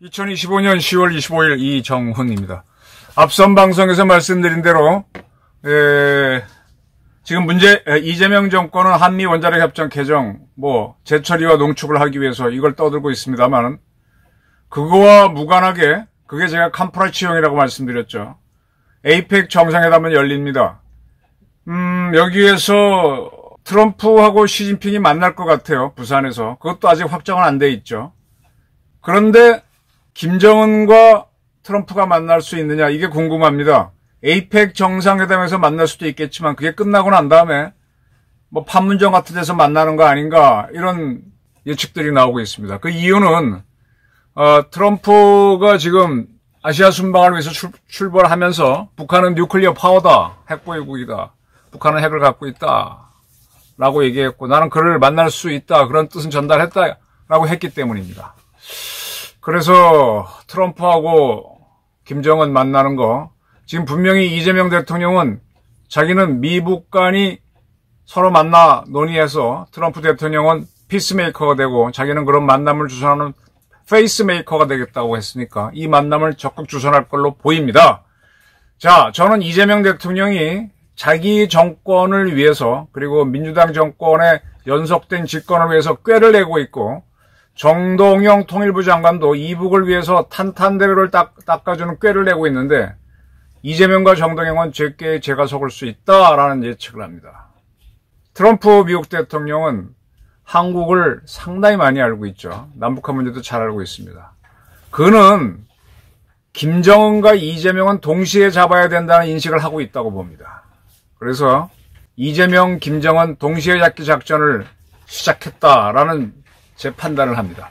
(2025년 10월 25일) 이정훈입니다. 앞선 방송에서 말씀드린 대로 지금 이재명 정권은 한미 원자력 협정 개정 재처리와 농축을 하기 위해서 이걸 떠들고 있습니다만, 그거와 무관하게, 그게 제가 캄프라치용이라고 말씀드렸죠. 에이펙 정상회담은 열립니다. 여기에서 트럼프하고 시진핑이 만날 것 같아요. 부산에서. 그것도 아직 확정은 안 돼 있죠. 그런데 김정은과 트럼프가 만날 수 있느냐, 이게 궁금합니다. 에이펙 정상회담에서 만날 수도 있겠지만 그게 끝나고 난 다음에 판문점 같은 데서 만나는 거 아닌가, 이런 예측들이 나오고 있습니다. 그 이유는 트럼프가 지금 아시아 순방을 위해서 출발하면서 북한은 뉴클리어 파워다, 핵보유국이다, 북한은 핵을 갖고 있다 라고 얘기했고, 나는 그를 만날 수 있다, 그런 뜻은 전달했다 라고 했기 때문입니다. 그래서 트럼프하고 김정은 만나는 거, 지금 분명히 이재명 대통령은 자기는 미북 간이 서로 만나 논의해서 트럼프 대통령은 피스메이커가 되고 자기는 그런 만남을 주선하는 페이스메이커가 되겠다고 했으니까 이 만남을 적극 주선할 걸로 보입니다. 자, 저는 이재명 대통령이 자기 정권을 위해서, 그리고 민주당 정권의 연속된 집권을 위해서 꾀를 내고 있고, 정동영 통일부 장관도 이북을 위해서 탄탄대로를 닦아주는 꾀를 내고 있는데, 이재명과 정동영은 제 꾀에 제가 속을 수 있다라는 예측을 합니다. 트럼프 미국 대통령은 한국을 상당히 많이 알고 있죠. 남북한 문제도 잘 알고 있습니다. 그는 김정은과 이재명은 동시에 잡아야 된다는 인식을 하고 있다고 봅니다. 그래서 이재명, 김정은 동시에 잡기 작전을 시작했다라는 제 판단을 합니다.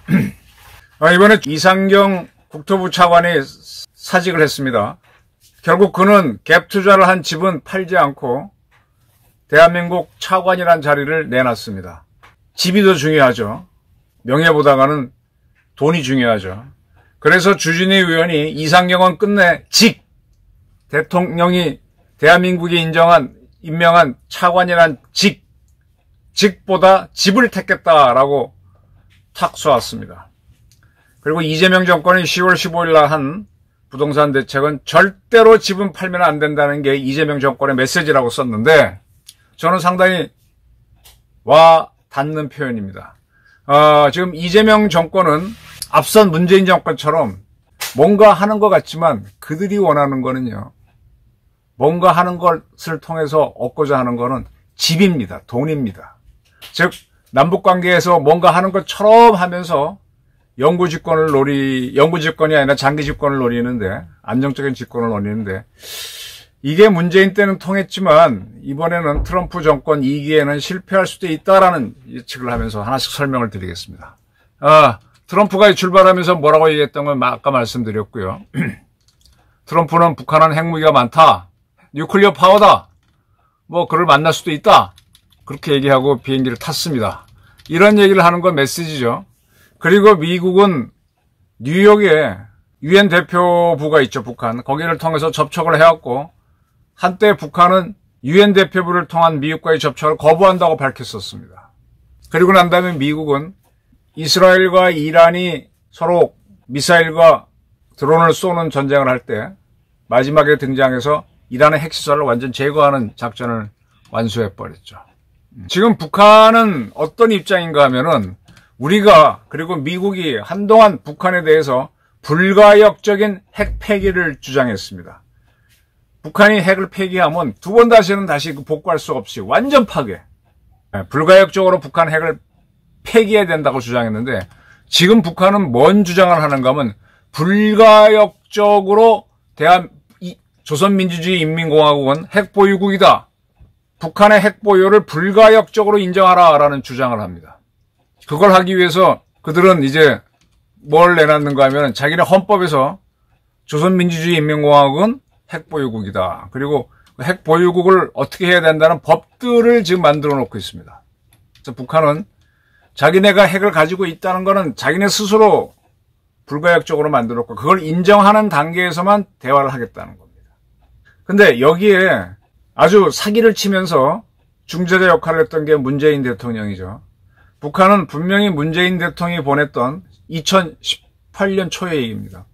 이번에 이상경 국토부 차관이 사직을 했습니다. 결국 그는 갭 투자를 한 집은 팔지 않고 대한민국 차관이란 자리를 내놨습니다. 집이 더 중요하죠. 명예보다가는 돈이 중요하죠. 그래서 주진희 의원이 이상경은 끝내 대통령이 대한민국이 임명한 차관이란 직보다 집을 택했다라고 탁 쏘았습니다. 그리고 이재명 정권이 10월 15일 날 한 부동산 대책은 절대로 집은 팔면 안 된다는 게 이재명 정권의 메시지라고 썼는데, 저는 상당히 와 닿는 표현입니다. 지금 이재명 정권은 앞선 문재인 정권처럼 뭔가 하는 것 같지만 그들이 원하는 거는요, 뭔가 하는 것을 통해서 얻고자 하는 거는 집입니다. 돈입니다. 즉 남북관계에서 뭔가 하는 것처럼 하면서 영구 집권이 아니라 장기 집권을 노리는데, 안정적인 집권을 노리는데, 이게 문재인 때는 통했지만 이번에는 트럼프 정권 2기에는 실패할 수도 있다라는 예측을 하면서 하나씩 설명을 드리겠습니다. 트럼프가 출발하면서 뭐라고 얘기했던 건 아까 말씀드렸고요. 트럼프는 북한은 핵무기가 많다, 뉴클리어 파워다, 그를 만날 수도 있다, 그렇게 얘기하고 비행기를 탔습니다. 이런 얘기를 하는 건 메시지죠. 그리고 미국은 뉴욕에 유엔 대표부가 있죠, 북한. 거기를 통해서 접촉을 해왔고, 한때 북한은 유엔 대표부를 통한 미국과의 접촉을 거부한다고 밝혔었습니다. 그리고 난 다음에 미국은 이스라엘과 이란이 서로 미사일과 드론을 쏘는 전쟁을 할 때 마지막에 등장해서 이란의 핵시설을 완전 제거하는 작전을 완수해버렸죠. 지금 북한은 어떤 입장인가 하면은, 우리가, 그리고 미국이 한동안 북한에 대해서 불가역적인 핵 폐기를 주장했습니다. 북한이 핵을 폐기하면 두 번 다시는 복구할 수 없이 완전 파괴. 불가역적으로 북한 핵을 폐기해야 된다고 주장했는데, 지금 북한은 뭔 주장을 하는가 하면, 불가역적으로 조선민주주의 인민공화국은 핵보유국이다, 북한의 핵보유를 불가역적으로 인정하라라는 주장을 합니다. 그걸 하기 위해서 그들은 이제 뭘 내놨는가 하면, 자기네 헌법에서 조선민주주의 인민공화국은 핵보유국이다, 그리고 핵보유국을 어떻게 해야 된다는 법들을 지금 만들어 놓고 있습니다. 그래서 북한은 자기네가 핵을 가지고 있다는 거는 자기네 스스로 불가역적으로 만들어 놓고, 그걸 인정하는 단계에서만 대화를 하겠다는 겁니다. 근데 여기에 아주 사기를 치면서 중재자 역할을 했던 게 문재인 대통령이죠. 북한은 분명히 문재인 대통령이 보냈던 2018년 초의 얘기입니다.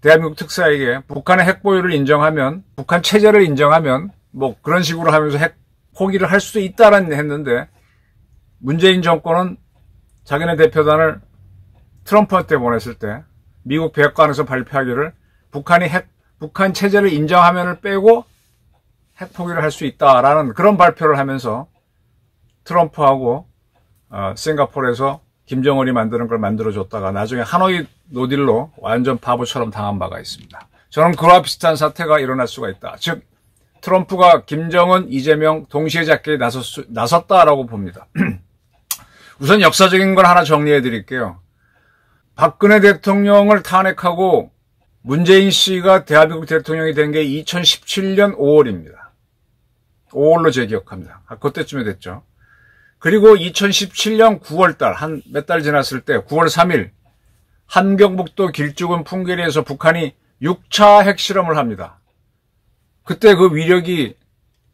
대한민국 특사에게 북한의 핵 보유를 인정하면, 북한 체제를 인정하면 뭐 그런 식으로 하면서 핵 포기를 할 수도 있다라는 했는데, 문재인 정권은 자기네 대표단을 트럼프한테 보냈을 때 미국 백악관에서 발표하기를 북한 체제를 인정하면을 빼고 핵 포기를 할 수 있다라는 그런 발표를 하면서 트럼프하고 싱가포르에서 김정은이 만드는 걸 만들어줬다가 나중에 하노이 노딜로 완전 바보처럼 당한 바가 있습니다. 저는 그와 비슷한 사태가 일어날 수가 있다. 즉 트럼프가 김정은, 이재명 동시에 잡기에 나섰다라고 봅니다. 우선 역사적인 걸 하나 정리해 드릴게요. 박근혜 대통령을 탄핵하고 문재인 씨가 대한민국 대통령이 된 게 2017년 5월입니다. 5월로 제 기억합니다. 그때쯤에 됐죠. 그리고 2017년 9월달, 한 몇 달 지났을 때 9월 3일 한경북도 길쭉은 풍계리에서 북한이 6차 핵실험을 합니다. 그때 그 위력이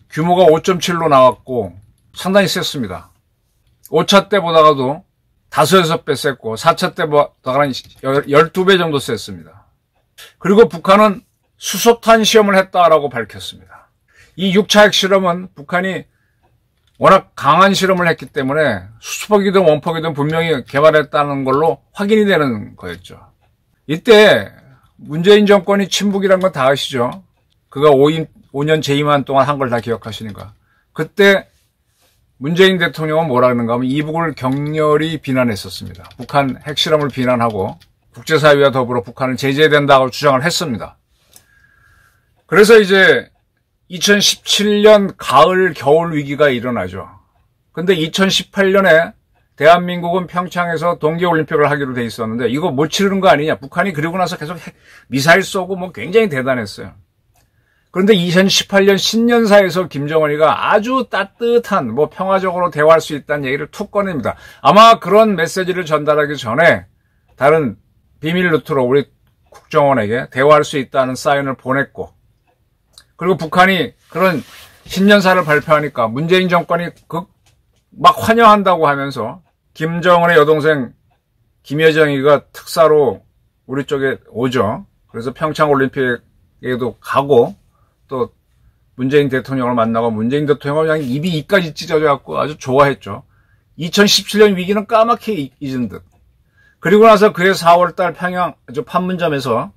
규모가 5.7로 나왔고 상당히 셌습니다. 5차 때보다도 5-6배 셌고 4차 때보다는 12배 정도 셌습니다. 그리고 북한은 수소탄 시험을 했다라고 밝혔습니다. 이 6차 핵실험은 북한이 워낙 강한 실험을 했기 때문에 수폭이든 원폭이든 분명히 개발했다는 걸로 확인이 되는 거였죠. 이때 문재인 정권이 친북이란 건 다 아시죠? 그가 5년 재임한 동안 한 걸 다 기억하시니까. 그때 문재인 대통령은 뭐라 그러는가 하면 이북을 격렬히 비난했었습니다. 북한 핵실험을 비난하고 국제사회와 더불어 북한을 제재해야 된다고 주장을 했습니다. 그래서 이제 2017년 가을, 겨울 위기가 일어나죠. 근데 2018년에 대한민국은 평창에서 동계올림픽을 하기로 돼 있었는데 이거 못 치르는 거 아니냐. 북한이 그리고 나서 계속 미사일 쏘고 뭐 굉장히 대단했어요. 그런데 2018년 신년사에서 김정은이가 아주 따뜻한 뭐 평화적으로 대화할 수 있다는 얘기를 툭 꺼냅니다. 아마 그런 메시지를 전달하기 전에 다른 비밀 루트로 우리 국정원에게 대화할 수 있다는 사인을 보냈고, 그리고 북한이 그런 신년사를 발표하니까 문재인 정권이 막 환영한다고 하면서 김정은의 여동생 김여정이가 특사로 우리 쪽에 오죠. 그래서 평창올림픽에도 가고 또 문재인 대통령을 만나고 문재인 대통령은 그냥 입이 이까지 찢어져갖고 아주 좋아했죠. 2017년 위기는 까맣게 잊은 듯. 그리고 나서 그해 4월달 평양 판문점에서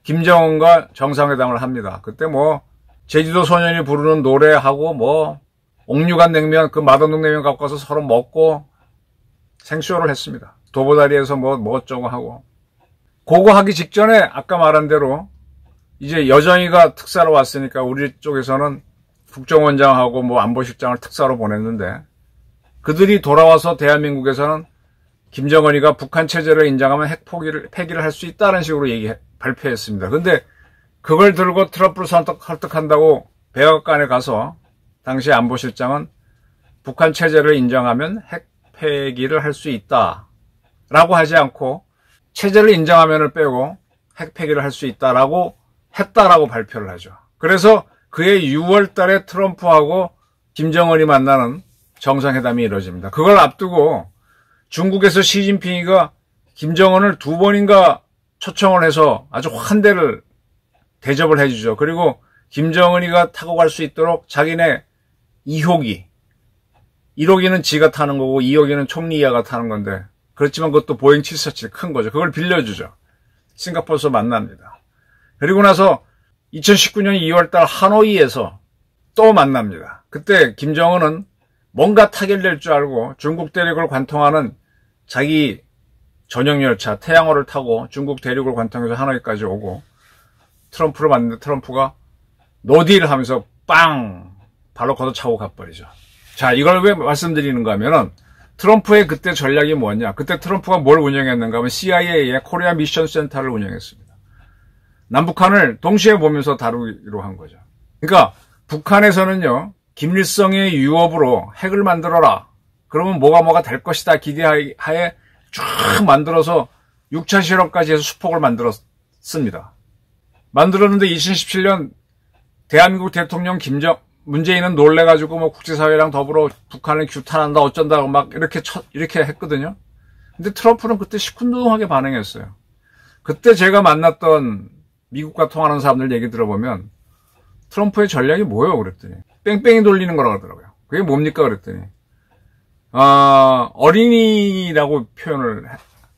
김정은과 정상회담을 합니다. 그때 뭐 제주도 소년이 부르는 노래하고 뭐 옥류관 냉면, 그 마동동 냉면 갖고 와서 서로 먹고 생쇼를 했습니다. 도보다리에서 뭐 어쩌고 하고. 그거 하기 직전에 아까 말한 대로 이제 여정이가 특사로 왔으니까 우리 쪽에서는 국정원장하고 뭐 안보실장을 특사로 보냈는데, 그들이 돌아와서 대한민국에서는 김정은이가 북한 체제를 인정하면 폐기를 할 수 있다는 식으로 발표했습니다. 근데 그걸 들고 트럼프를 설득한다고 백악관에 가서 당시 안보실장은 북한 체제를 인정하면 핵 폐기를 할 수 있다라고 하지 않고 체제를 인정하면을 빼고 핵 폐기를 할 수 있다라고 했다라고 발표를 하죠. 그래서 그해 6월 달에 트럼프하고 김정은이 만나는 정상회담이 이루어집니다. 그걸 앞두고 중국에서 시진핑이가 김정은을 2번인가 초청을 해서 아주 환대를 대접을 해주죠. 그리고 김정은이가 타고 갈 수 있도록 자기네 2호기, 1호기는 지가 타는 거고 2호기는 총리 이하가 타는 건데, 그렇지만 그것도 보잉 747 큰 거죠. 그걸 빌려주죠. 싱가포르에서 만납니다. 그리고 나서 2019년 2월달 하노이에서 또 만납니다. 그때 김정은은 뭔가 타결될 줄 알고 중국 대륙을 관통하는 자기 전용 열차 태양호를 타고 중국 대륙을 관통해서 하노이까지 오고, 트럼프를 만났는데 트럼프가 노딜 하면서 빵! 발로 걷어차고 가버리죠. 자, 이걸 왜 말씀드리는가 하면은 트럼프의 그때 전략이 뭐냐. 그때 트럼프가 뭘 운영했는가 하면 CIA의 코리아 미션 센터를 운영했습니다. 남북한을 동시에 보면서 다루기로 한 거죠. 그러니까 북한에서는요, 김일성의 유업으로 핵을 만들어라. 그러면 뭐가 될 것이다 기대하에 쭉 만들어서 6차 실험까지 해서 수폭을 만들었습니다. 만들었는데 2017년 대한민국 대통령 문재인은 놀래가지고 뭐 국제사회랑 더불어 북한을 규탄한다 어쩐다고 막 이렇게 했거든요. 근데 트럼프는 그때 시큰둥하게 반응했어요. 그때 제가 만났던 미국과 통하는 사람들 얘기 들어보면 트럼프의 전략이 뭐예요? 그랬더니 뺑뺑이 돌리는 거라고 하더라고요. 그게 뭡니까? 그랬더니 어린이라고 표현을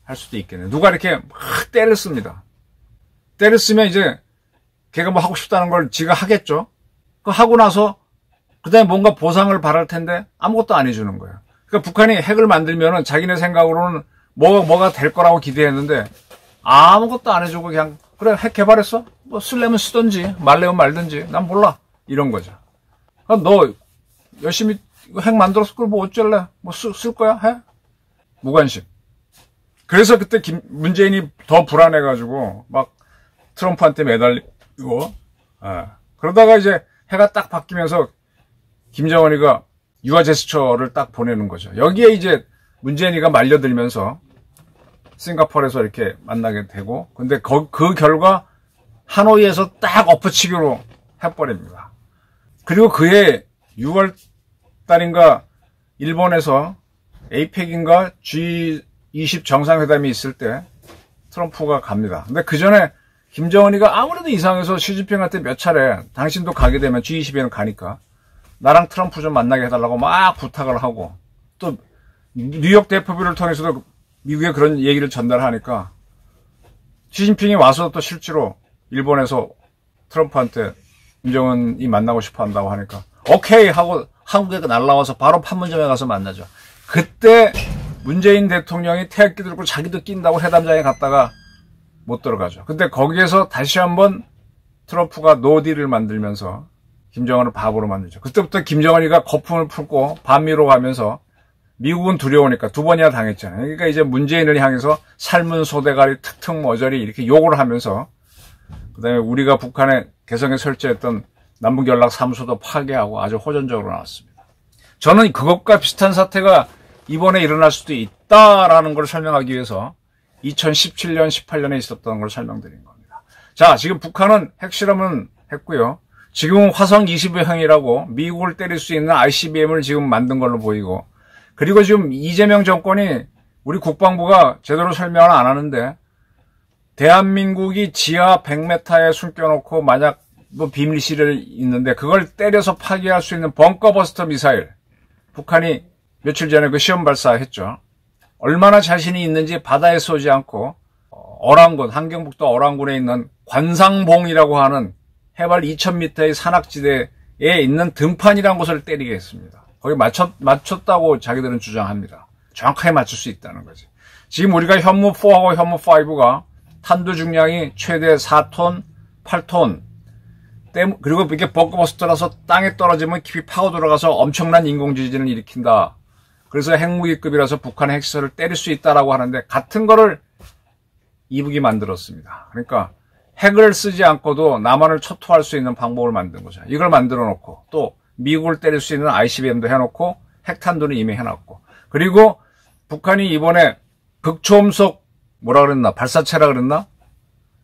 할 수도 있겠네요. 누가 이렇게 막 때를 씁니다. 때를 쓰면 이제 걔가 뭐 하고 싶다는 걸 지가 하겠죠. 그 하고 나서 그다음에 뭔가 보상을 바랄 텐데 아무것도 안 해주는 거예요. 그러니까 북한이 핵을 만들면은 자기네 생각으로는 뭐가 될 거라고 기대했는데 아무것도 안 해주고 그냥 그래 핵 개발했어? 뭐 쓸려면 쓰든지 말려면 말든지 난 몰라 이런 거죠. 너 열심히 핵 만들었을 걸 뭐 어쩔래? 뭐 쓸 거야? 해? 무관심. 그래서 그때 문재인이 더 불안해가지고 막 트럼프한테 매달리고 그러다가 이제 해가 딱 바뀌면서 김정은이가 유화 제스처를 딱 보내는 거죠. 여기에 이제 문재인이가 말려들면서 싱가포르에서 이렇게 만나게 되고 근데 그 결과 하노이에서 딱 엎어치기로 해버립니다. 그리고 그해 6월 달인가 일본에서 에이펙인가 G20 정상회담이 있을 때 트럼프가 갑니다. 근데 그 전에 김정은이가 아무래도 이상해서 시진핑한테 몇 차례 당신도 가게 되면 G20에는 가니까 나랑 트럼프 좀 만나게 해달라고 막 부탁을 하고 또 뉴욕 대표부를 통해서도 미국에 그런 얘기를 전달하니까 시진핑이 와서 또 실제로 일본에서 트럼프한테 김정은이 만나고 싶어 한다고 하니까 오케이 하고 한국에 날라와서 바로 판문점에 가서 만나죠. 그때 문재인 대통령이 태극기 들고 자기도 낀다고 회담장에 갔다가 못 들어가죠. 근데 거기에서 다시 한번 트럼프가 노딜을 만들면서 김정은을 바보로 만들죠. 그때부터 김정은이가 거품을 품고 반미로 가면서 미국은 두려우니까 두 번이나 당했잖아요. 그러니까 이제 문재인을 향해서 삶은 소대가리 특특 머저리 이렇게 욕을 하면서 그다음에 우리가 북한에 개성에 설치했던 남북연락사무소도 파괴하고 아주 호전적으로 나왔습니다. 저는 그것과 비슷한 사태가 이번에 일어날 수도 있다라는 걸 설명하기 위해서 2017년, 18년에 있었던 걸 설명드린 겁니다. 자, 지금 북한은 핵실험은 했고요. 지금은 화성 20호형이라고 미국을 때릴 수 있는 ICBM을 지금 만든 걸로 보이고 그리고 지금 이재명 정권이 우리 국방부가 제대로 설명을 안 하는데 대한민국이 지하 100m에 숨겨놓고 만약 뭐 비밀실이 있는데 그걸 때려서 파괴할 수 있는 벙커버스터 미사일 북한이 며칠 전에 그 시험 발사했죠. 얼마나 자신이 있는지 바다에 쏘지 않고 어랑군, 함경북도 어랑군에 있는 관상봉이라고 하는 해발 2000m의 산악지대에 있는 등판이라는 곳을 때리게 했습니다. 거기 맞췄다고 자기들은 주장합니다. 정확하게 맞출 수 있다는 거지. 지금 우리가 현무4하고 현무5가 탄두 중량이 최대 4톤, 8톤 그리고 이게 벙커버스터라서 땅에 떨어지면 깊이 파고 들어가서 엄청난 인공지진을 일으킨다. 그래서 핵무기급이라서 북한의 핵시설을 때릴 수 있다라고 하는데 같은 거를 이북이 만들었습니다. 그러니까 핵을 쓰지 않고도 남한을 초토할 수 있는 방법을 만든 거죠. 이걸 만들어 놓고 또 미국을 때릴 수 있는 ICBM도 해놓고 핵탄두는 이미 해놨고 그리고 북한이 이번에 극초음속 뭐라 그랬나 발사체라 그랬나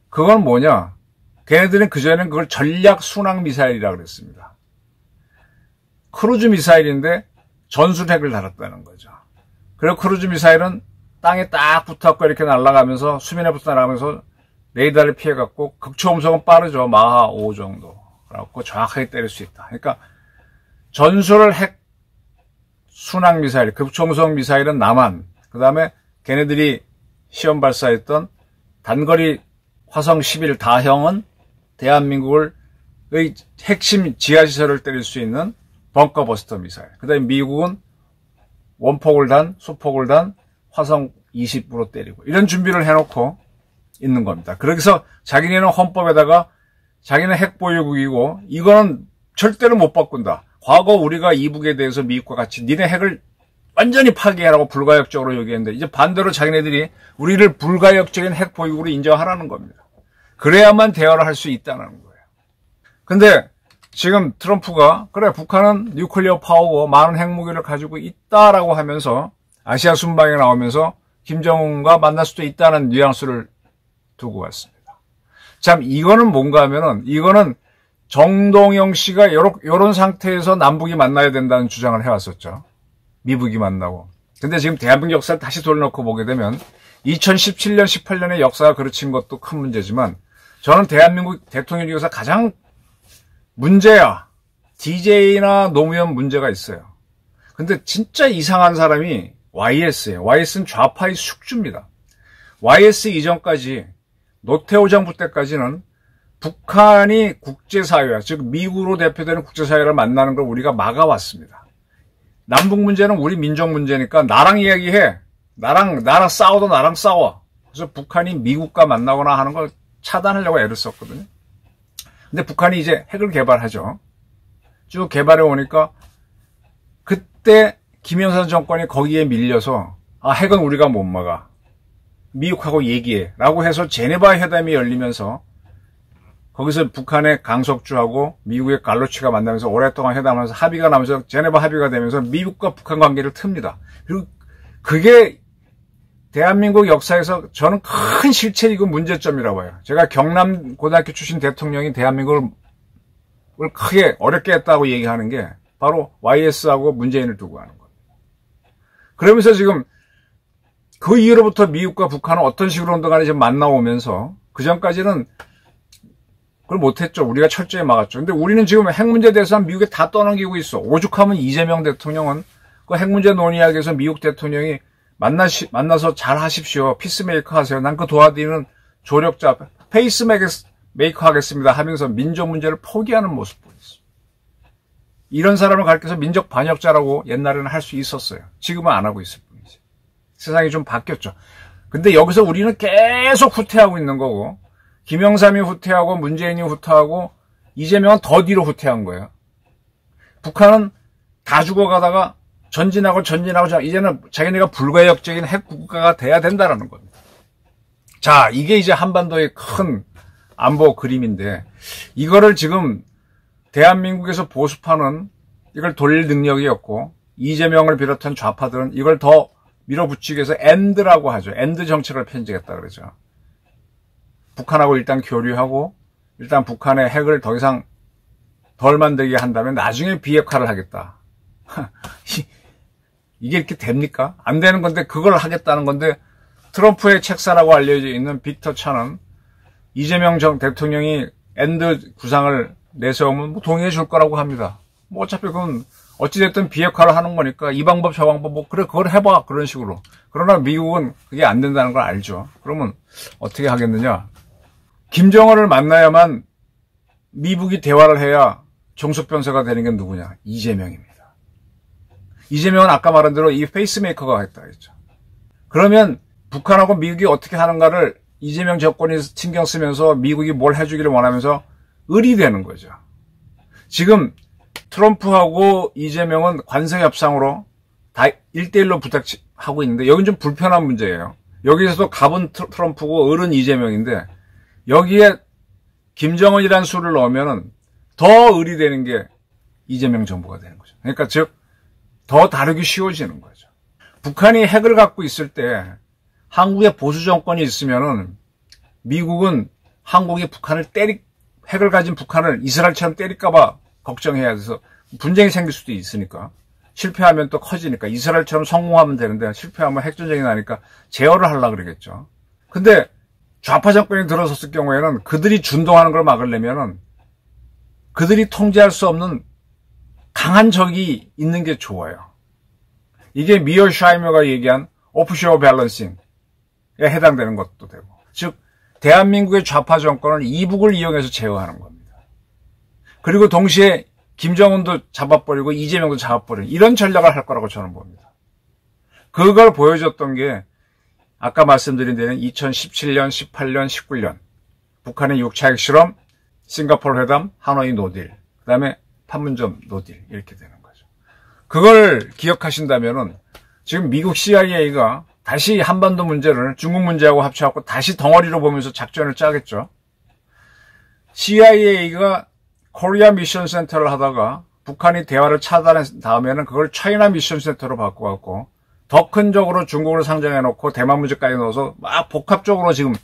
그건 뭐냐 걔네들은 그전에는 그걸 전략 순항 미사일이라 그랬습니다. 크루즈 미사일인데 전술핵을 달았다는 거죠. 그리고 크루즈 미사일은 땅에 딱 붙었고 이렇게 날아가면서 수면에 붙어 날아가면서 레이더를 피해갖고 극초음속은 빠르죠. 마하 5 정도. 그래갖고 정확하게 때릴 수 있다. 그러니까 전술 핵 순항 미사일, 극초음속 미사일은 남한, 그 다음에 걔네들이 시험 발사했던 단거리 화성 11 다형은 대한민국의 핵심 지하시설을 때릴 수 있는 벙커버스터 미사일. 그 다음에 미국은 원폭을 단, 수폭을 단 화성 20으로 때리고 이런 준비를 해놓고 있는 겁니다. 그래서 자기네는 헌법에다가 자기는 핵보유국이고 이거는 절대로 못 바꾼다. 과거 우리가 이북에 대해서 미국과 같이 니네 핵을 완전히 파괴하라고 불가역적으로 요구했는데 이제 반대로 자기네들이 우리를 불가역적인 핵 보유국으로 인정하라는 겁니다. 그래야만 대화를 할 수 있다는 거예요. 근데 지금 트럼프가 그래 북한은 뉴클리어 파워고 많은 핵무기를 가지고 있다라고 하면서 아시아 순방에 나오면서 김정은과 만날 수도 있다는 뉘앙스를 두고 왔습니다. 참 이거는 뭔가 하면은 이거는 정동영 씨가 요런 상태에서 남북이 만나야 된다는 주장을 해왔었죠. 미북이 만나고. 근데 지금 대한민국 역사를 다시 돌려놓고 보게 되면 2017년, 18년의 역사가 그르친 것도 큰 문제지만 저는 대한민국 대통령 중에서 가장 문제야. DJ나 노무현 문제가 있어요. 근데 진짜 이상한 사람이 YS예요. YS는 좌파의 숙주입니다. YS 이전까지 노태우 정부 때까지는 북한이 국제사회와 즉 미국으로 대표되는 국제사회를 만나는 걸 우리가 막아왔습니다. 남북 문제는 우리 민족 문제니까 나랑 이야기해. 나랑 싸워도 나랑 싸워. 그래서 북한이 미국과 만나거나 하는 걸 차단하려고 애를 썼거든요. 근데 북한이 이제 핵을 개발하죠. 쭉 개발해 오니까 그때 김영삼 정권이 거기에 밀려서 핵은 우리가 못 막아. 미국하고 얘기해. 라고 해서 제네바 회담이 열리면서 거기서 북한의 강석주하고 미국의 갈로치가 만나면서 오랫동안 회담하면서 합의가 나면서 제네바 합의가 되면서 미국과 북한 관계를 틉니다. 그리고 그게 대한민국 역사에서 저는 큰 실체이고 문제점이라고 봐요. 제가 경남 고등학교 출신 대통령이 대한민국을 크게 어렵게 했다고 얘기하는 게 바로 YS하고 문재인을 두고 하는 거예요. 그러면서 지금 그 이후로부터 미국과 북한은 어떤 식으로든 간에 지금 만나오면서 그 전까지는 그걸 못했죠. 우리가 철저히 막았죠. 근데 우리는 지금 핵 문제에 대해서는 미국에 다 떠넘기고 있어. 오죽하면 이재명 대통령은 그 핵 문제 논의하기 위해서 미국 대통령이 만나서 잘 하십시오. 피스메이커 하세요. 난 그 도와드리는 조력자, 페이스메이커 하겠습니다 하면서 민족 문제를 포기하는 모습 보였어요. 이런 사람을 가르쳐서 민족 반역자라고 옛날에는 할 수 있었어요. 지금은 안 하고 있을 뿐이지. 세상이 좀 바뀌었죠. 근데 여기서 우리는 계속 후퇴하고 있는 거고 김영삼이 후퇴하고 문재인이 후퇴하고 이재명은 더 뒤로 후퇴한 거예요. 북한은 다 죽어가다가 전진하고 이제는 자기네가 불가역적인 핵 국가가 돼야 된다는 겁니다. 자, 이게 이제 한반도의 큰 안보 그림인데 이거를 지금 대한민국에서 보수파는 이걸 돌릴 능력이 없고 이재명을 비롯한 좌파들은 이걸 더 밀어붙이기 위해서 엔드라고 하죠. 엔드 정책을 편지했다 그러죠. 북한하고 일단 교류하고 일단 북한의 핵을 더 이상 덜 만들게 한다면 나중에 비핵화를 하겠다. 이게 이렇게 됩니까? 안 되는 건데 그걸 하겠다는 건데 트럼프의 책사라고 알려져 있는 빅터 차는 이재명 대통령이 엔드 구상을 내세우면 뭐 동의해 줄 거라고 합니다. 뭐 어차피 그건 어찌됐든 비핵화를 하는 거니까 이 방법 저 방법 뭐 그래 그걸 해봐 그런 식으로. 그러나 미국은 그게 안 된다는 걸 알죠. 그러면 어떻게 하겠느냐? 김정은을 만나야만 미국이 대화를 해야 종속변수가 되는 게 누구냐? 이재명입니다. 이재명은 아까 말한 대로 이 페이스메이커가 했다 했죠. 그러면 북한하고 미국이 어떻게 하는가를 이재명 정권이 신경 쓰면서 미국이 뭘 해주기를 원하면서 의리되는 거죠. 지금 트럼프하고 이재명은 관세 협상으로 다 1대1로 부탁하고 있는데 여긴 좀 불편한 문제예요. 여기서도 갑은 트럼프고 을은 이재명인데 여기에 김정은이라는 수를 넣으면 더 의리되는 게 이재명 정부가 되는 거죠. 그러니까 즉 더 다루기 쉬워지는 거죠. 북한이 핵을 갖고 있을 때 한국에 보수 정권이 있으면은 미국은 한국이 핵을 가진 북한을 이스라엘처럼 때릴까봐 걱정해야 돼서 분쟁이 생길 수도 있으니까 실패하면 또 커지니까 이스라엘처럼 성공하면 되는데 실패하면 핵전쟁이 나니까 제어를 하려고 그러겠죠. 근데 좌파 정권이 들어섰을 경우에는 그들이 준동하는 걸 막으려면은 그들이 통제할 수 없는 강한 적이 있는 게 좋아요. 이게 미어샤이머가 얘기한 오프쇼어 밸런싱에 해당되는 것도 되고 즉 대한민국의 좌파 정권은 이북을 이용해서 제어하는 겁니다. 그리고 동시에 김정은도 잡아버리고 이재명도 잡아버리는 이런 전략을 할 거라고 저는 봅니다. 그걸 보여줬던 게 아까 말씀드린 데는 2017년, 18년, 19년 북한의 6차 핵실험, 싱가포르 회담, 하노이 노딜, 그 다음에 판문점 노딜 이렇게 되는 거죠. 그걸 기억하신다면은 지금 미국 CIA가 다시 한반도 문제를 중국 문제하고 합쳐갖고 다시 덩어리로 보면서 작전을 짜겠죠. CIA가 코리아 미션 센터를 하다가 북한이 대화를 차단한 다음에는 그걸 차이나 미션 센터로 바꿔갖고 더 큰 적으로 중국을 상정해놓고 대만 문제까지 넣어서 막 복합적으로 지금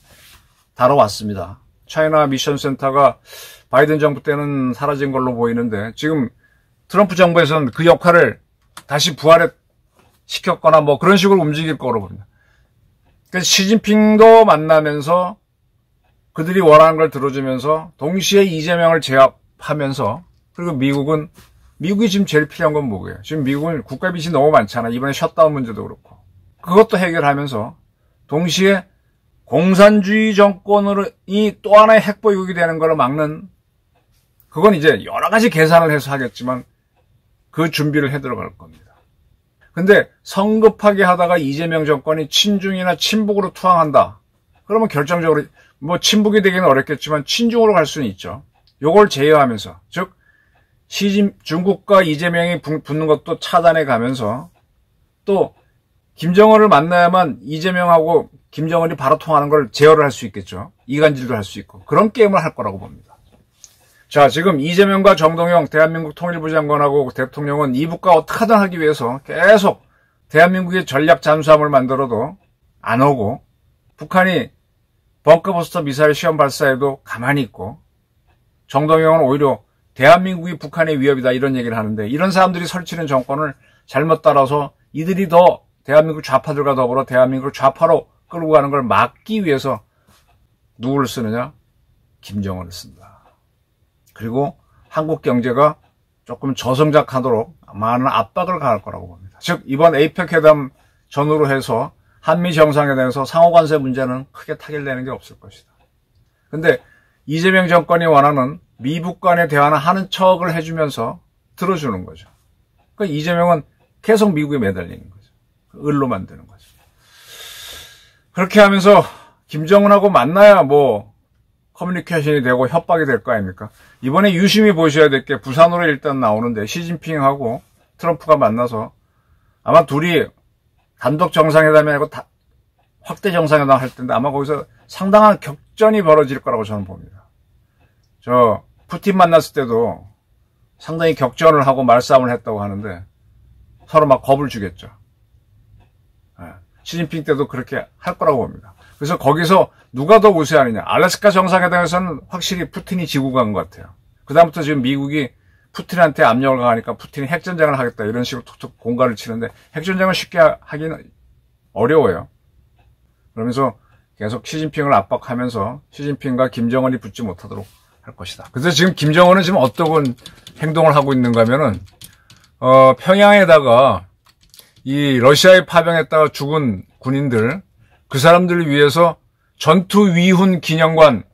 다뤄왔습니다. 차이나 미션 센터가 바이든 정부 때는 사라진 걸로 보이는데 지금 트럼프 정부에서는 그 역할을 다시 부활시켰거나 뭐 그런 식으로 움직일 거로 봅니다. 그래서 시진핑도 만나면서 그들이 원하는 걸 들어주면서 동시에 이재명을 제압하면서 그리고 미국이 지금 제일 필요한 건 뭐예요? 지금 미국은 국가 빚이 너무 많잖아. 이번에 셧다운 문제도 그렇고. 그것도 해결하면서 동시에 공산주의 정권이 또 하나의 핵보유국이 되는 걸 막는 그건 이제 여러 가지 계산을 해서 하겠지만 그 준비를 해 들어갈 겁니다. 근데 성급하게 하다가 이재명 정권이 친중이나 친북으로 투항한다. 그러면 결정적으로 뭐 친북이 되기는 어렵겠지만 친중으로 갈 수는 있죠. 요걸 제어하면서 즉 중국과 이재명이 붙는 것도 차단해 가면서 또 김정은을 만나야만 이재명하고 김정은이 바로 통하는 걸 제어를 할 수 있겠죠. 이간질도 할 수 있고 그런 게임을 할 거라고 봅니다. 자, 지금 이재명과 정동영 대한민국 통일부 장관하고 대통령은 이북과 어떻게든 하기 위해서 계속 대한민국의 전략 잠수함을 만들어도 안 오고 북한이 벙커버스터 미사일 시험 발사에도 가만히 있고 정동영은 오히려 대한민국이 북한의 위협이다 이런 얘기를 하는데 이런 사람들이 설치는 정권을 잘못 따라서 이들이 더 대한민국 좌파들과 더불어 대한민국을 좌파로 끌고 가는 걸 막기 위해서 누구를 쓰느냐? 김정은을 쓴다. 그리고 한국 경제가 조금 저성장하도록 많은 압박을 가할 거라고 봅니다. 즉 이번 에이펙 회담 전후로 해서 한미 정상회담에서 상호관세 문제는 크게 타결되는 게 없을 것이다. 근데 이재명 정권이 원하는 미북 간의 대화는 하는 척을 해주면서 들어주는 거죠. 그러니까 이재명은 계속 미국에 매달리는 거죠. 을로 만드는 거죠. 그렇게 하면서 김정은하고 만나야 뭐 커뮤니케이션이 되고 협박이 될 거 아닙니까? 이번에 유심히 보셔야 될 게 부산으로 일단 나오는데 시진핑하고 트럼프가 만나서 아마 둘이 단독 정상회담이 아니고 확대 정상회담 할 텐데 아마 거기서 상당한 격전이 벌어질 거라고 저는 봅니다. 저 푸틴 만났을 때도 상당히 격전을 하고 말싸움을 했다고 하는데 서로 막 겁을 주겠죠. 시진핑 때도 그렇게 할 거라고 봅니다. 그래서 거기서 누가 더 우세하느냐. 알래스카 정상회담에서는 확실히 푸틴이 지고 간 것 같아요. 그다음부터 지금 미국이 푸틴한테 압력을 가하니까 푸틴이 핵전쟁을 하겠다 이런 식으로 툭툭 공갈을 치는데 핵전쟁을 쉽게 하기는 어려워요. 그러면서 계속 시진핑을 압박하면서 시진핑과 김정은이 붙지 못하도록 할 것이다. 그래서 지금 김정은은 지금 어떤 행동을 하고 있는가 하면은 평양에다가 이 러시아에 파병했다가 죽은 군인들 그 사람들을 위해서 전투위훈 기념관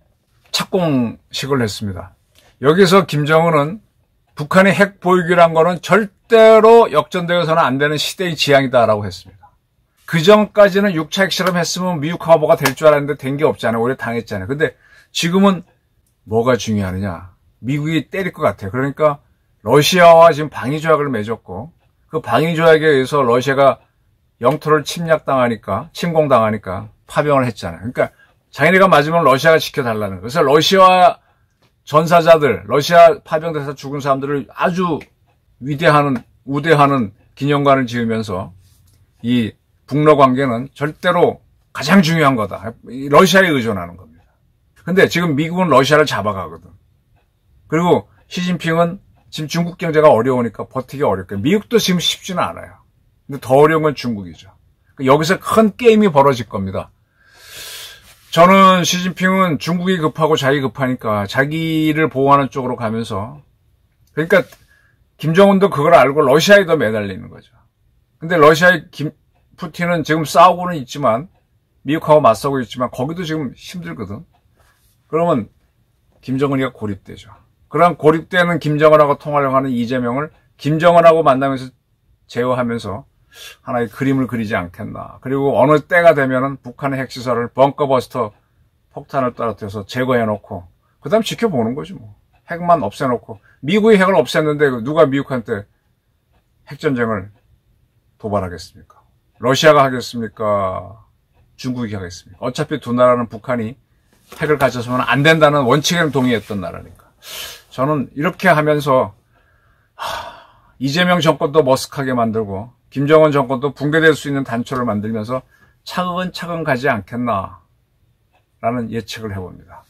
착공식을 했습니다. 여기서 김정은은 북한의 핵 보유기란 거는 절대로 역전되어서는 안 되는 시대의 지향이다라고 했습니다. 그 전까지는 6차 핵실험 했으면 미국하고 뭐가 될 줄 알았는데 된 게 없잖아요. 오히려 당했잖아요. 근데 지금은 뭐가 중요하느냐. 미국이 때릴 것 같아요. 그러니까 러시아와 지금 방위조약을 맺었고 그 방위조약에 의해서 러시아가 영토를 침공당하니까 파병을 했잖아요. 그러니까 자기네가 맞으면 러시아가 지켜달라는 거예요. 그래서 러시아 전사자들, 러시아 파병돼서 죽은 사람들을 아주 우대하는 기념관을 지으면서 이 북러 관계는 절대로 가장 중요한 거다. 러시아에 의존하는 겁니다. 근데 지금 미국은 러시아를 잡아가거든. 그리고 시진핑은 지금 중국 경제가 어려우니까 버티기 어렵고 미국도 지금 쉽지는 않아요. 근데 더 어려운 건 중국이죠. 여기서 큰 게임이 벌어질 겁니다. 저는 시진핑은 중국이 급하고 자기 급하니까 자기를 보호하는 쪽으로 가면서 그러니까 김정은도 그걸 알고 러시아에 더 매달리는 거죠. 근데 러시아의 푸틴은 지금 싸우고는 있지만 미국하고 맞서고 있지만 거기도 지금 힘들거든. 그러면 김정은이가 고립되죠. 그런 고립되는 김정은하고 통하려고 하는 이재명을 김정은하고 만나면서 제어하면서 하나의 그림을 그리지 않겠나. 그리고 어느 때가 되면은 북한의 핵시설을 벙커버스터 폭탄을 떨어뜨려서 제거해놓고 그 다음 지켜보는 거지 뭐. 핵만 없애놓고 미국이 핵을 없앴는데 누가 미국한테 핵전쟁을 도발하겠습니까? 러시아가 하겠습니까? 중국이 하겠습니까? 어차피 두 나라는 북한이 핵을 가져서는 안 된다는 원칙에는 동의했던 나라니까. 저는 이렇게 하면서 이재명 정권도 머쓱하게 만들고 김정은 정권도 붕괴될 수 있는 단초를 만들면서 차근차근 가지 않겠나라는 예측을 해봅니다.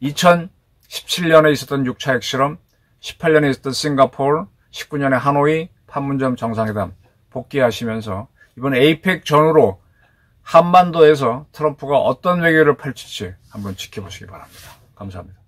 2017년에 있었던 6차 핵실험, 18년에 있었던 싱가포르, 19년에 하노이, 판문점 정상회담 복귀하시면서 이번 에이펙 전후로 한반도에서 트럼프가 어떤 외교를 펼칠지 한번 지켜보시기 바랍니다. 감사합니다.